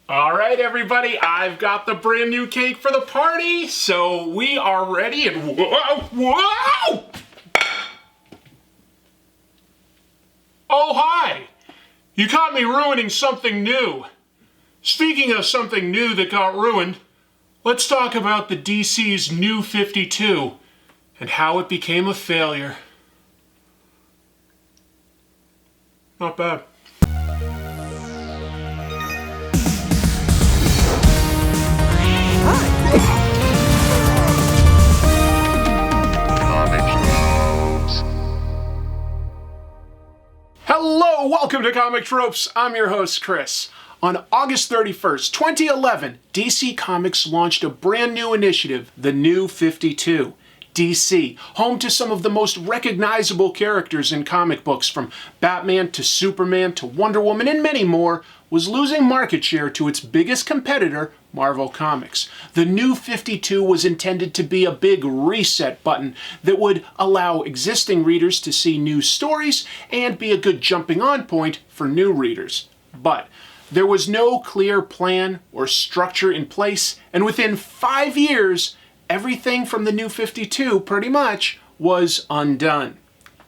All right, everybody, I've got the brand new cake for the party, so we are ready and whoa! Oh, hi! You caught me ruining something new. Speaking of something new that got ruined, let's talk about the DC's New 52 and how it became a failure. Not bad. Hello, welcome to Comic Tropes. I'm your host, Chris. On August 31st, 2011, DC Comics launched a brand new initiative, the New 52. DC, home to some of the most recognizable characters in comic books, from Batman to Superman to Wonder Woman and many more, was losing market share to its biggest competitor, Marvel Comics. The New 52 was intended to be a big reset button that would allow existing readers to see new stories and be a good jumping-on point for new readers. But there was no clear plan or structure in place, and within 5 years, everything from the New 52 pretty much was undone.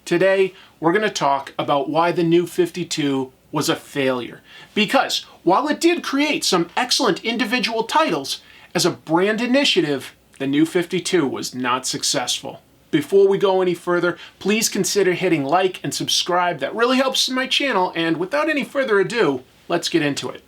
Today, we're going to talk about why the New 52 was a failure. Because while it did create some excellent individual titles, as a brand initiative, the New 52 was not successful. Before we go any further, please consider hitting like and subscribe. That really helps my channel, and without any further ado, let's get into it.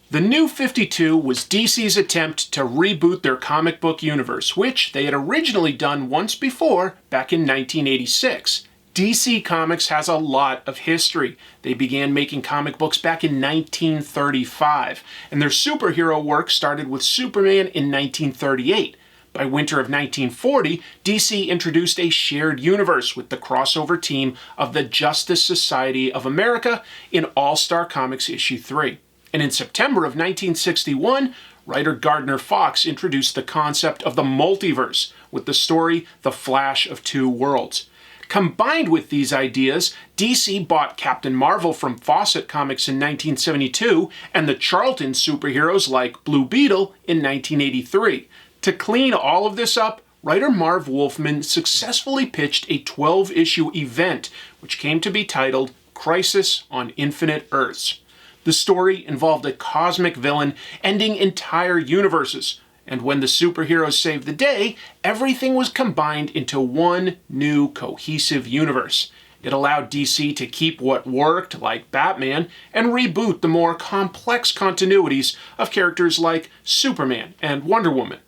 The New 52 was DC's attempt to reboot their comic book universe, which they had originally done once before, back in 1986. DC Comics has a lot of history. They began making comic books back in 1935, and their superhero work started with Superman in 1938. By winter of 1940, DC introduced a shared universe with the crossover team of the Justice Society of America in All-Star Comics issue 3. And in September of 1961, writer Gardner Fox introduced the concept of the multiverse with the story The Flash of Two Worlds. Combined with these ideas, DC bought Captain Marvel from Fawcett Comics in 1972 and the Charlton superheroes like Blue Beetle in 1983. To clean all of this up, writer Marv Wolfman successfully pitched a 12-issue event, which came to be titled Crisis on Infinite Earths. The story involved a cosmic villain ending entire universes, and when the superheroes saved the day, everything was combined into one new cohesive universe. It allowed DC to keep what worked, like Batman, and reboot the more complex continuities of characters like Superman and Wonder Woman.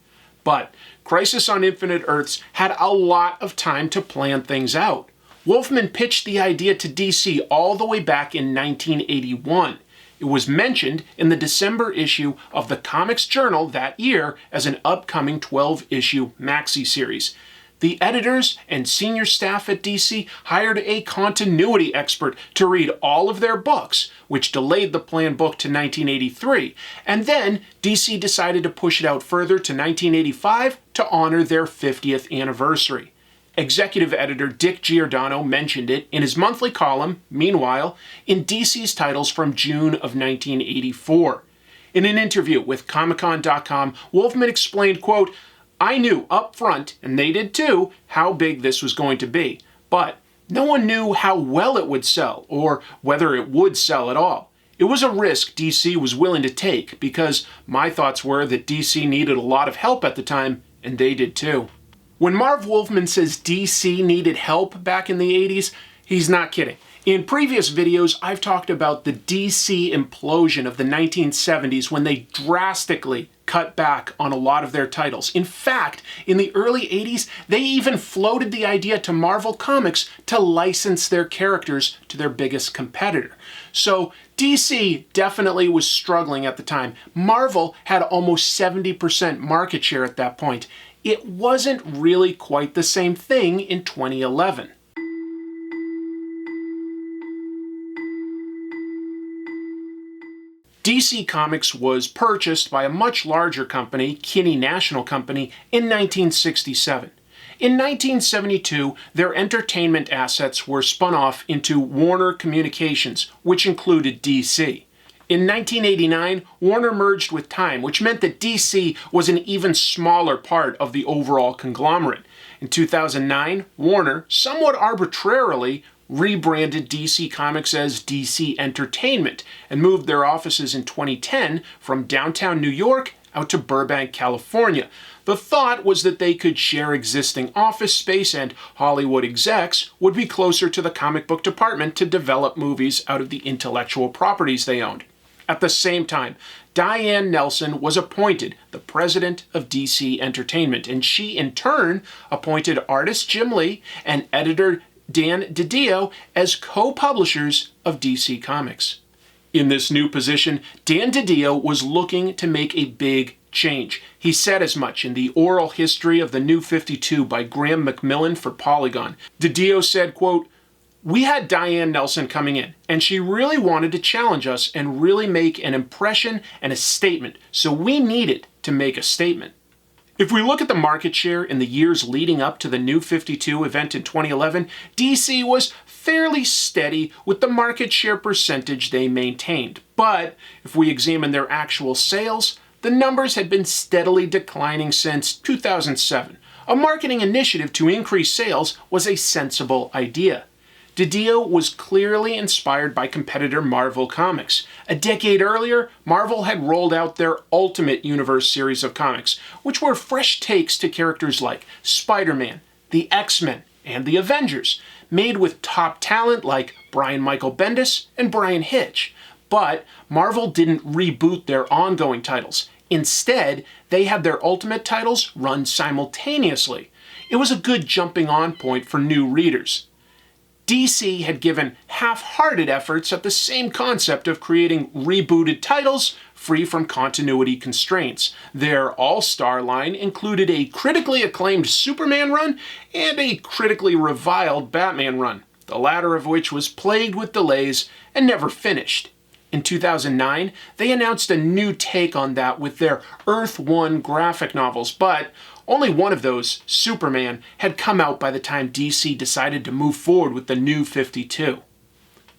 But Crisis on Infinite Earths had a lot of time to plan things out. Wolfman pitched the idea to DC all the way back in 1981. It was mentioned in the December issue of the Comics Journal that year as an upcoming 12-issue maxi-series. The editors and senior staff at DC hired a continuity expert to read all of their books, which delayed the planned book to 1983, and then DC decided to push it out further to 1985 to honor their 50th anniversary. Executive editor Dick Giordano mentioned it in his monthly column, Meanwhile, in DC's titles from June of 1984. In an interview with Comicon.com, Wolfman explained, quote, "I knew up front, and they did too, how big this was going to be. But no one knew how well it would sell, or whether it would sell at all. It was a risk DC was willing to take, because my thoughts were that DC needed a lot of help at the time, and they did too." When Marv Wolfman says DC needed help back in the 80s, he's not kidding. In previous videos, I've talked about the DC implosion of the 1970s when they drastically cut back on a lot of their titles. In fact, in the early 80s, they even floated the idea to Marvel Comics to license their characters to their biggest competitor. So DC definitely was struggling at the time. Marvel had almost 70% market share at that point. It wasn't really quite the same thing in 2011. DC Comics was purchased by a much larger company, Kinney National Company, in 1967. In 1972, their entertainment assets were spun off into Warner Communications, which included DC. In 1989, Warner merged with Time, which meant that DC was an even smaller part of the overall conglomerate. In 2009, Warner, somewhat arbitrarily, rebranded DC Comics as DC Entertainment and moved their offices in 2010 from downtown New York out to Burbank, California. The thought was that they could share existing office space and Hollywood execs would be closer to the comic book department to develop movies out of the intellectual properties they owned. At the same time, Diane Nelson was appointed the president of DC Entertainment, and she in turn appointed artist Jim Lee and editor Dan DiDio as co-publishers of DC Comics. In this new position, Dan DiDio was looking to make a big change. He said as much in the Oral History of the New 52 by Graham McMillan for Polygon. DiDio said, quote, "We had Diane Nelson coming in, and she really wanted to challenge us and really make an impression and a statement, so we needed to make a statement." If we look at the market share in the years leading up to the New 52 event in 2011, DC was fairly steady with the market share percentage they maintained. But if we examine their actual sales, the numbers had been steadily declining since 2007. A marketing initiative to increase sales was a sensible idea. DiDio was clearly inspired by competitor Marvel Comics. A decade earlier, Marvel had rolled out their Ultimate Universe series of comics, which were fresh takes to characters like Spider-Man, the X-Men, and the Avengers, made with top talent like Brian Michael Bendis and Brian Hitch. But Marvel didn't reboot their ongoing titles. Instead, they had their Ultimate titles run simultaneously. It was a good jumping-on point for new readers. DC had given half-hearted efforts at the same concept of creating rebooted titles free from continuity constraints. Their All-Star line included a critically acclaimed Superman run and a critically reviled Batman run, the latter of which was plagued with delays and never finished. In 2009, they announced a new take on that with their Earth 1 graphic novels, but only one of those, Superman, had come out by the time DC decided to move forward with the New 52.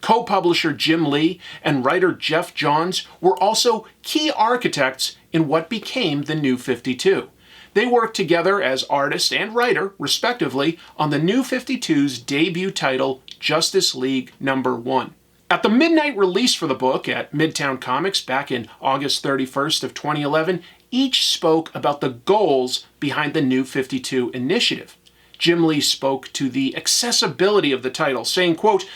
Co-publisher Jim Lee and writer Geoff Johns were also key architects in what became the New 52. They worked together as artist and writer, respectively, on the New 52's debut title, Justice League #1. At the midnight release for the book at Midtown Comics back in August 31st of 2011, each spoke about the goals behind the New 52 initiative. Jim Lee spoke to the accessibility of the title, saying, quote,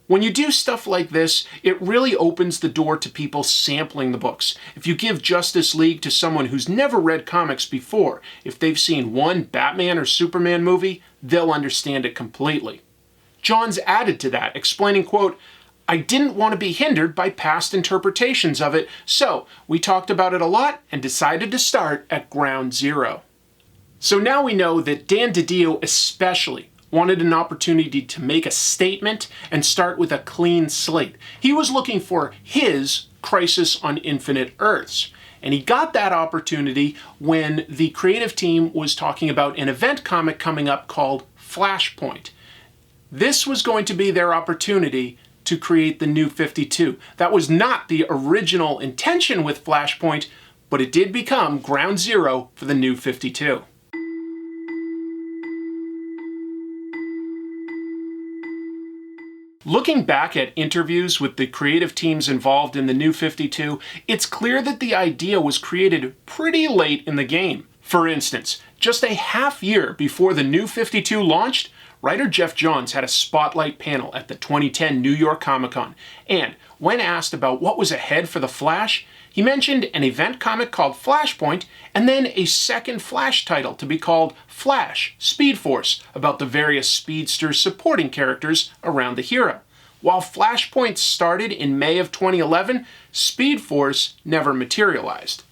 "When you do stuff like this, it really opens the door to people sampling the books. If you give Justice League to someone who's never read comics before, if they've seen one Batman or Superman movie, they'll understand it completely." Johns added to that, explaining, quote, "I didn't want to be hindered by past interpretations of it, so we talked about it a lot and decided to start at ground zero." So now we know that Dan DiDio especially wanted an opportunity to make a statement and start with a clean slate. He was looking for his Crisis on Infinite Earths. And he got that opportunity when the creative team was talking about an event comic coming up called Flashpoint. This was going to be their opportunity to create the New 52. That was not the original intention with Flashpoint, but it did become ground zero for the New 52. Looking back at interviews with the creative teams involved in the New 52, it's clear that the idea was created pretty late in the game. For instance, just a half year before the New 52 launched, writer Geoff Johns had a spotlight panel at the 2010 New York Comic Con, and when asked about what was ahead for The Flash, he mentioned an event comic called Flashpoint, and then a second Flash title to be called Flash, Speed Force, about the various speedsters supporting characters around the hero. While Flashpoint started in May of 2011, Speed Force never materialized.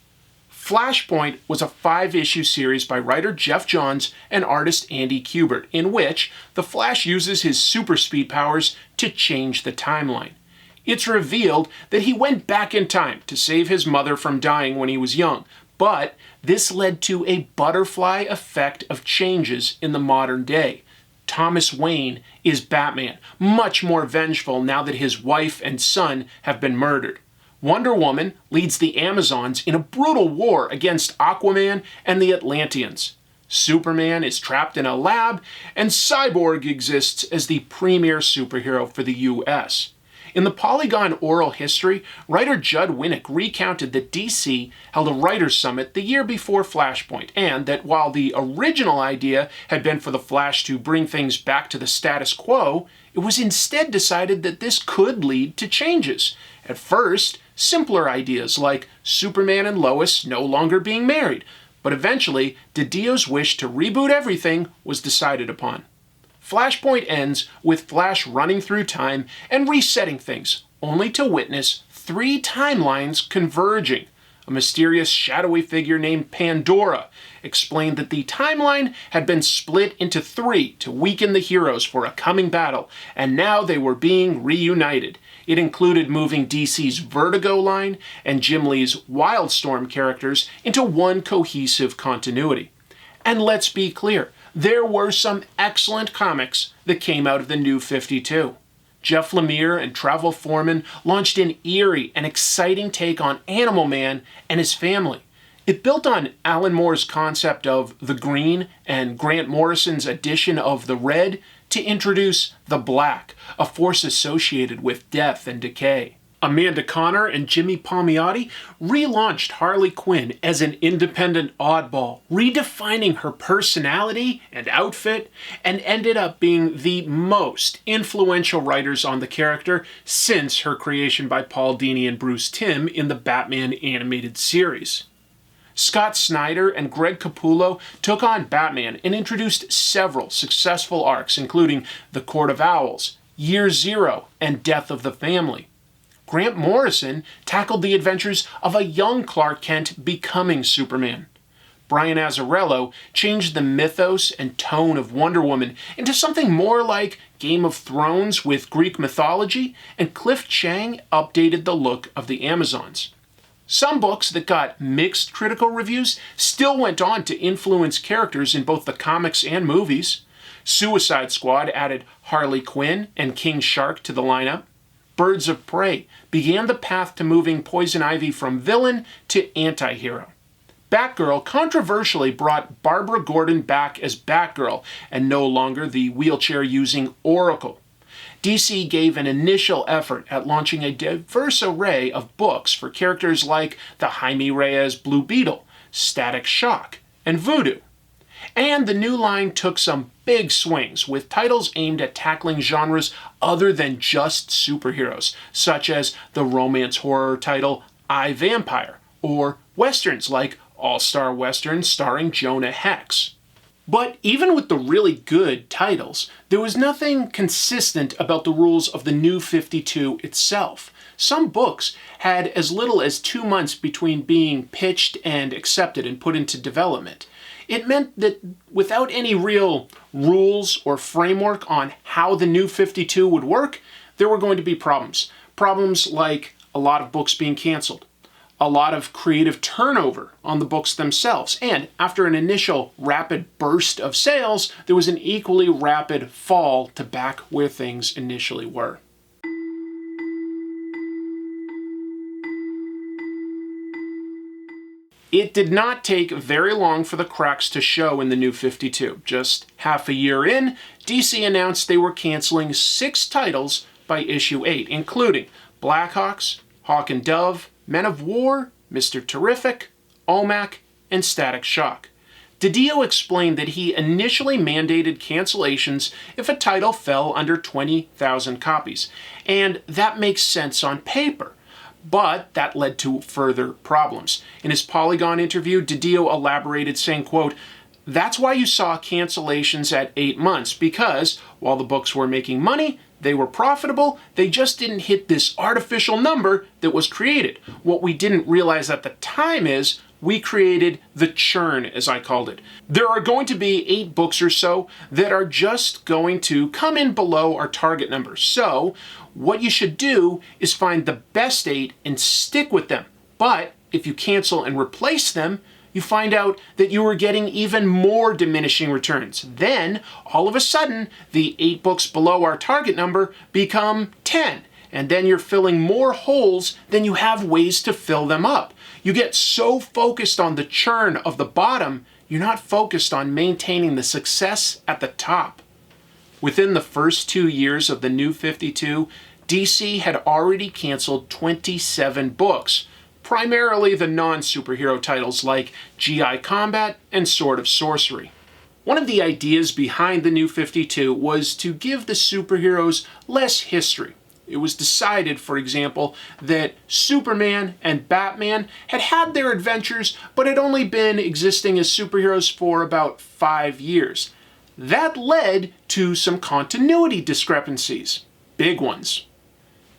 Flashpoint was a 5-issue series by writer Geoff Johns and artist Andy Kubert, in which the Flash uses his super speed powers to change the timeline. It's revealed that he went back in time to save his mother from dying when he was young, But this led to a butterfly effect of changes in the modern day. Thomas Wayne is Batman, much more vengeful now that his wife and son have been murdered. Wonder Woman leads the Amazons in a brutal war against Aquaman and the Atlanteans. Superman is trapped in a lab, and Cyborg exists as the premier superhero for the US. In the Polygon oral history, writer Judd Winnick recounted that DC held a writers' summit the year before Flashpoint, and that while the original idea had been for the Flash to bring things back to the status quo, it was instead decided that this could lead to changes. At first, simpler ideas like Superman and Lois no longer being married, but eventually, DiDio's wish to reboot everything was decided upon. Flashpoint ends with Flash running through time and resetting things, only to witness 3 timelines converging. A mysterious shadowy figure named Pandora explained that the timeline had been split into 3 to weaken the heroes for a coming battle, and now they were being reunited. It included moving DC's Vertigo line and Jim Lee's Wildstorm characters into one cohesive continuity. And let's be clear, there were some excellent comics that came out of the New 52. Jeff Lemire and Travel Foreman launched an eerie and exciting take on Animal Man and his family. It built on Alan Moore's concept of the green and Grant Morrison's addition of the red to introduce the black, a force associated with death and decay. Amanda Conner and Jimmy Palmiotti relaunched Harley Quinn as an independent oddball, redefining her personality and outfit, and ended up being the most influential writers on the character since her creation by Paul Dini and Bruce Timm in the Batman animated series. Scott Snyder and Greg Capullo took on Batman and introduced several successful arcs, including The Court of Owls, Year Zero, and Death of the Family. Grant Morrison tackled the adventures of a young Clark Kent becoming Superman. Brian Azzarello changed the mythos and tone of Wonder Woman into something more like Game of Thrones with Greek mythology, and Cliff Chiang updated the look of the Amazons. Some books that got mixed critical reviews still went on to influence characters in both the comics and movies. Suicide Squad added Harley Quinn and King Shark to the lineup. Birds of Prey began the path to moving Poison Ivy from villain to anti-hero. Batgirl controversially brought Barbara Gordon back as Batgirl and no longer the wheelchair-using Oracle. DC gave an initial effort at launching a diverse array of books for characters like the Jaime Reyes Blue Beetle, Static Shock, and Voodoo. And the new line took some big swings with titles aimed at tackling genres other than just superheroes, such as the romance horror title I, Vampire, or westerns like All-Star Western starring Jonah Hex. But even with the really good titles, there was nothing consistent about the rules of the New 52 itself. Some books had as little as 2 months between being pitched and accepted and put into development. It meant that without any real rules or framework on how the New 52 would work, there were going to be problems. Problems like a lot of books being canceled, a lot of creative turnover on the books themselves, and after an initial rapid burst of sales, there was an equally rapid fall to back where things initially were. It did not take very long for the cracks to show in the New 52. Just half a year in, DC announced they were canceling 6 titles by issue 8, including Blackhawks, Hawk and Dove, Men of War, Mr. Terrific, OMAC, and Static Shock. DiDio explained that he initially mandated cancellations if a title fell under 20,000 copies, and that makes sense on paper. But that led to further problems. In his Polygon interview, DiDio elaborated saying, quote, "That's why you saw cancellations at 8 months, because while the books were making money, they were profitable, they just didn't hit this artificial number that was created. What we didn't realize at the time is we created the churn, as I called it. There are going to be 8 books or so that are just going to come in below our target number. So what you should do is find the best 8 and stick with them. But if you cancel and replace them, you find out that you were getting even more diminishing returns. Then, all of a sudden, the 8 books below our target number become 10. And then you're filling more holes than you have ways to fill them up. You get so focused on the churn of the bottom, you're not focused on maintaining the success at the top. Within the first 2 years of the New 52, DC had already canceled 27 books, primarily the non-superhero titles like GI Combat and Sword of Sorcery. One of the ideas behind the New 52 was to give the superheroes less history. It was decided, for example, that Superman and Batman had had their adventures, but had only been existing as superheroes for about 5 years. That led to some continuity discrepancies. Big ones.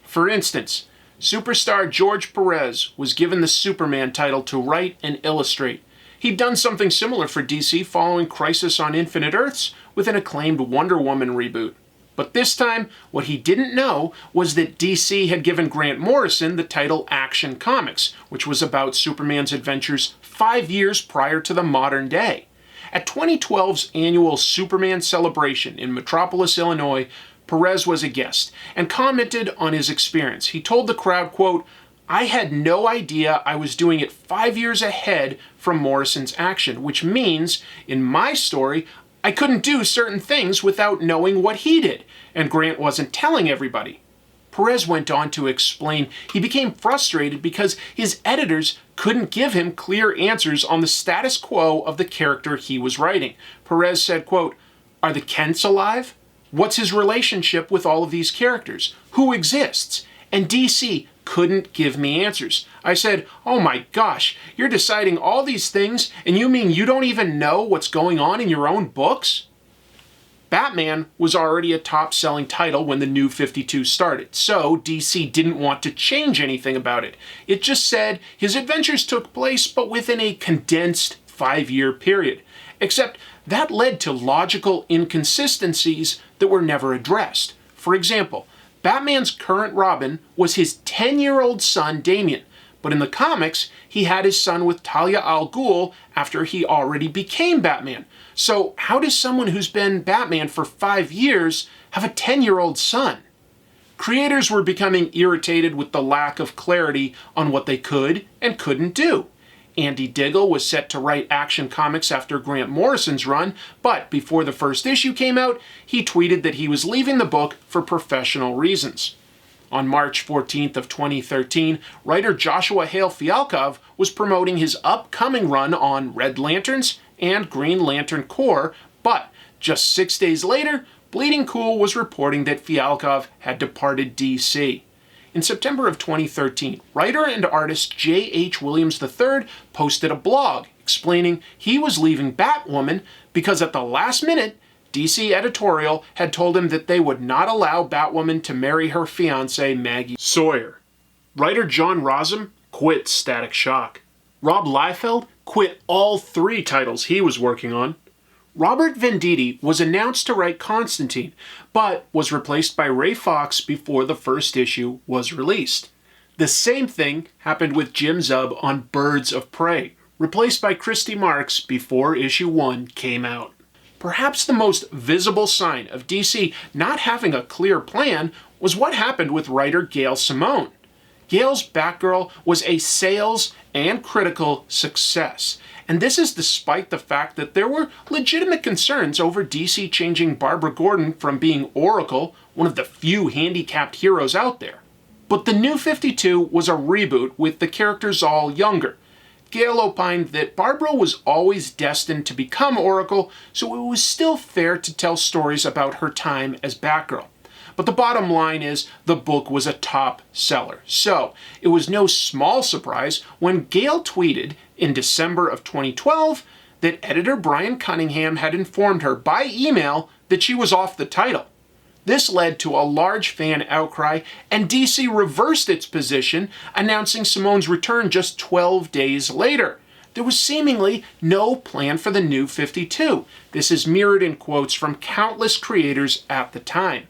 For instance, superstar George Perez was given the Superman title to write and illustrate. He'd done something similar for DC following Crisis on Infinite Earths with an acclaimed Wonder Woman reboot. But this time, what he didn't know was that DC had given Grant Morrison the title Action Comics, which was about Superman's adventures 5 years prior to the modern day. At 2012's annual Superman celebration in Metropolis, Illinois, Perez was a guest and commented on his experience. He told the crowd, quote, "I had no idea I was doing it 5 years ahead from Morrison's action, which means, in my story, I couldn't do certain things without knowing what he did, and Grant wasn't telling everybody." Perez went on to explain he became frustrated because his editors couldn't give him clear answers on the status quo of the character he was writing. Perez said, quote, "Are the Kents alive? What's his relationship with all of these characters? Who exists?" And DC couldn't give me answers. I said, "Oh my gosh, you're deciding all these things and you mean you don't even know what's going on in your own books?" Batman was already a top-selling title when the New 52 started, so DC didn't want to change anything about it. It just said his adventures took place but within a condensed 5-year period. Except that led to logical inconsistencies that were never addressed. For example, Batman's current Robin was his 10-year-old son Damian, but in the comics, he had his son with Talia al Ghul after he already became Batman. So how does someone who's been Batman for 5 years have a 10-year-old son? Creators were becoming irritated with the lack of clarity on what they could and couldn't do. Andy Diggle was set to write Action Comics after Grant Morrison's run, but before the first issue came out, he tweeted that he was leaving the book for professional reasons. On March 14th of 2013, writer Joshua Hale Fialkov was promoting his upcoming run on Red Lanterns and Green Lantern Corps, but just 6 days later, Bleeding Cool was reporting that Fialkov had departed DC. In September of 2013, writer and artist J.H. Williams III posted a blog explaining he was leaving Batwoman because at the last minute, DC editorial had told him that they would not allow Batwoman to marry her fiancée Maggie Sawyer. Writer John Rossum quit Static Shock. Rob Liefeld quit all 3 titles he was working on. Robert Venditti was announced to write Constantine, but was replaced by Ray Fox before the first issue was released. The same thing happened with Jim Zub on Birds of Prey, replaced by Christy Marks before issue 1 came out. Perhaps the most visible sign of DC not having a clear plan was what happened with writer Gail Simone. Gail's Batgirl was a sales and critical success, and this is despite the fact that there were legitimate concerns over DC changing Barbara Gordon from being Oracle, one of the few handicapped heroes out there. But the New 52 was a reboot with the characters all younger. Gail opined that Barbara was always destined to become Oracle, so it was still fair to tell stories about her time as Batgirl. But the bottom line is the book was a top seller. So it was no small surprise when Gail tweeted in December of 2012 that editor Brian Cunningham had informed her by email that she was off the title. This led to a large fan outcry, and DC reversed its position, announcing Simone's return just 12 days later. There was seemingly no plan for the New 52. This is mirrored in quotes from countless creators at the time.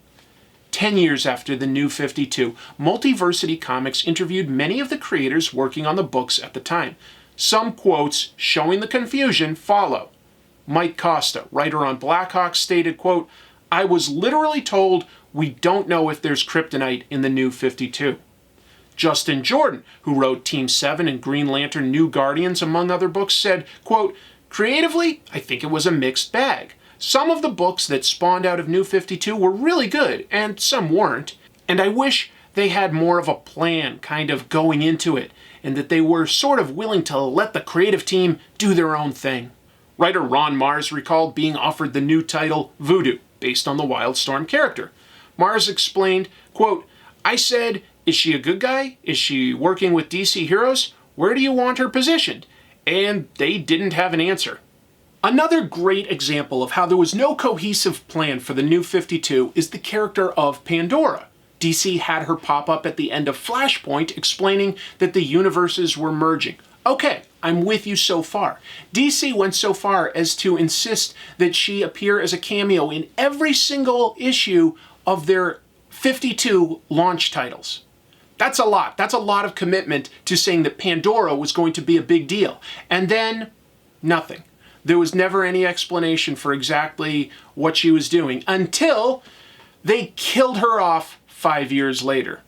10 years after the New 52, Multiversity Comics interviewed many of the creators working on the books at the time. Some quotes showing the confusion follow. Mike Costa, writer on Blackhawk, stated, quote, "I was literally told we don't know if there's kryptonite in the New 52. Justin Jordan, who wrote Team 7 and Green Lantern New Guardians, among other books, said, quote, "Creatively, I think it was a mixed bag. Some of the books that spawned out of New 52 were really good, and some weren't. And I wish they had more of a plan kind of going into it, and that they were sort of willing to let the creative team do their own thing." Writer Ron Mars recalled being offered the new title Voodoo, based on the Wildstorm character. Mars explained, quote, "I said, is she a good guy? Is she working with DC heroes? Where do you want her positioned?" And they didn't have an answer. Another great example of how there was no cohesive plan for the New 52 is the character of Pandora. DC had her pop up at the end of Flashpoint explaining that the universes were merging. Okay, I'm with you so far. DC went so far as to insist that she appear as a cameo in every single issue of their 52 launch titles. That's a lot. That's a lot of commitment to saying that Pandora was going to be a big deal. And then, nothing. There was never any explanation for exactly what she was doing until they killed her off 5 years later.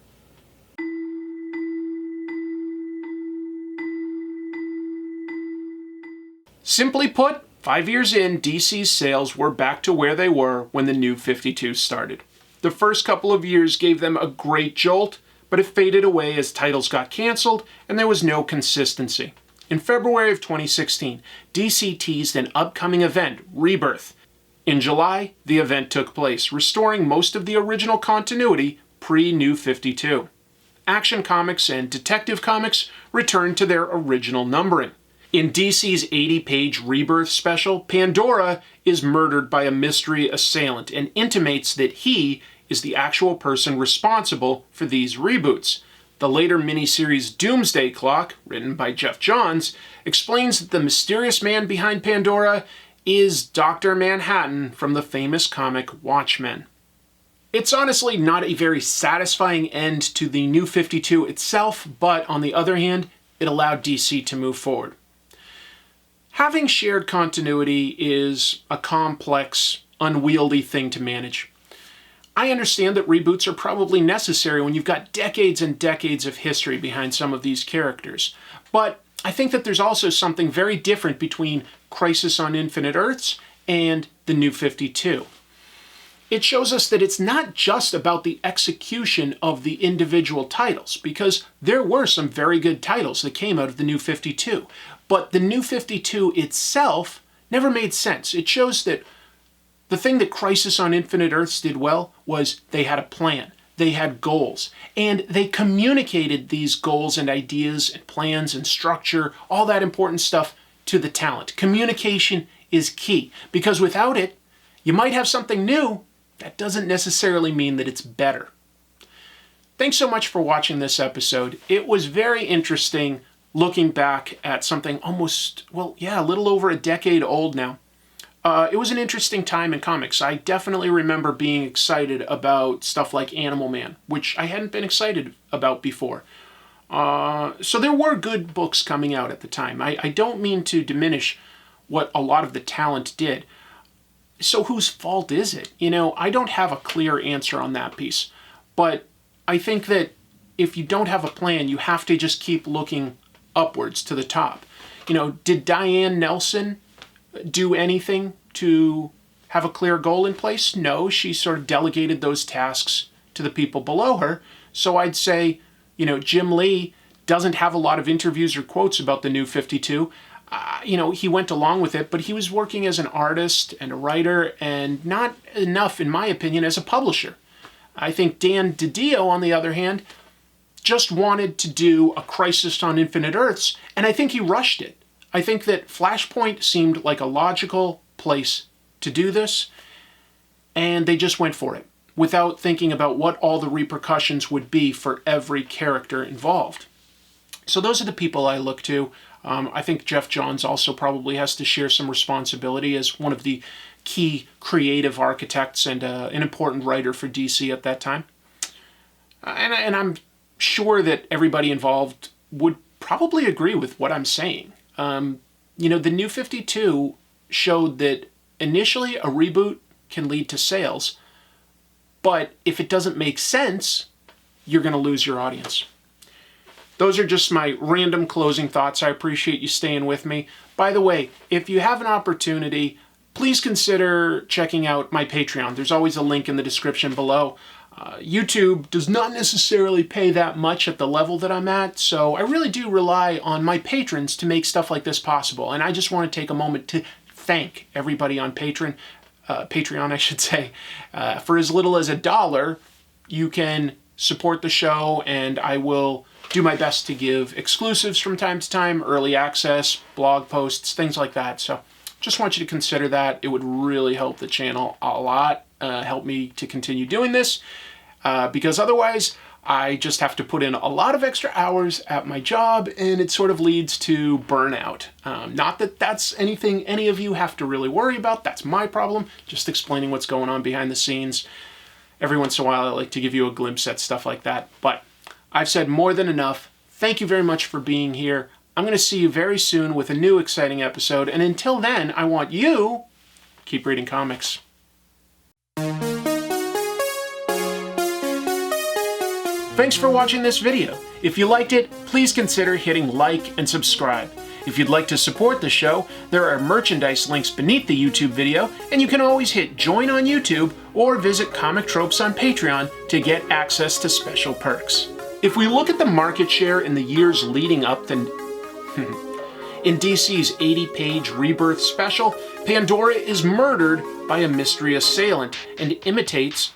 Simply put, 5 years in, DC's sales were back to where they were when the New 52 started. The first couple of years gave them a great jolt, but it faded away as titles got canceled and there was no consistency. In February of 2016, DC teased an upcoming event, Rebirth. In July, the event took place, restoring most of the original continuity pre-New 52. Action Comics and Detective Comics returned to their original numbering. In DC's 80-page Rebirth special, Pandora is murdered by a mystery assailant and intimates that he is the actual person responsible for these reboots. The later miniseries Doomsday Clock, written by Geoff Johns, explains that the mysterious man behind Pandora is Dr. Manhattan from the famous comic Watchmen. It's honestly not a very satisfying end to the New 52 itself, but on the other hand, it allowed DC to move forward. Having shared continuity is a complex, unwieldy thing to manage. I understand that reboots are probably necessary when you've got decades and decades of history behind some of these characters. But I think that there's also something very different between Crisis on Infinite Earths and the New 52. It shows us that it's not just about the execution of the individual titles, because there were some very good titles that came out of the New 52. But the New 52 itself never made sense. It shows that the thing that Crisis on Infinite Earths did well was they had a plan, they had goals, and they communicated these goals and ideas and plans and structure, all that important stuff, to the talent. Communication is key, because without it, you might have something new. That doesn't necessarily mean that it's better. Thanks so much for watching this episode. It was very interesting looking back at something almost, a little over a decade old now. It was an interesting time in comics. I definitely remember being excited about stuff like Animal Man, which I hadn't been excited about before. So there were good books coming out at the time. I don't mean to diminish what a lot of the talent did. So whose fault is it? I don't have a clear answer on that piece. But I think that if you don't have a plan, you have to just keep looking upwards to the top. Did Diane Nelson do anything to have a clear goal in place? No, she sort of delegated those tasks to the people below her. So I'd say, Jim Lee doesn't have a lot of interviews or quotes about the New 52. He went along with it, but he was working as an artist and a writer and not enough, in my opinion, as a publisher. I think Dan DiDio, on the other hand, just wanted to do a Crisis on Infinite Earths, and I think he rushed it. I think that Flashpoint seemed like a logical place to do this, and they just went for it without thinking about what all the repercussions would be for every character involved. So those are the people I look to. I think Geoff Johns also probably has to share some responsibility as one of the key creative architects and an important writer for DC at that time. And I'm sure that everybody involved would probably agree with what I'm saying. You know, the New 52 showed that initially a reboot can lead to sales, but if it doesn't make sense, you're going to lose your audience. Those are just my random closing thoughts. I appreciate you staying with me. By the way, if you have an opportunity, please consider checking out my Patreon. There's always a link in the description below. YouTube does not necessarily pay that much at the level that I'm at, so I really do rely on my patrons to make stuff like this possible. And I just want to take a moment to thank everybody on Patreon, I should say. For as little as $1, you can support the show, and I will do my best to give exclusives from time to time, early access, blog posts, things like that. So just want you to consider that. It would really help the channel a lot, help me to continue doing this, because otherwise I just have to put in a lot of extra hours at my job, and it sort of leads to burnout. Not that that's anything any of you have to really worry about. That's my problem, just explaining what's going on behind the scenes. Every once in a while I like to give you a glimpse at stuff like that, but I've said more than enough. Thank you very much for being here. I'm going to see you very soon with a new exciting episode, and until then, I want you keep reading comics. Thanks for watching this video. If you liked it, please consider hitting like and subscribe. If you'd like to support the show, there are merchandise links beneath the YouTube video, and you can always hit join on YouTube or visit Comic Tropes on Patreon to get access to special perks. If we look at the market share in the years leading up to in DC's 80-page Rebirth special, Pandora is murdered by a mystery assailant and intimates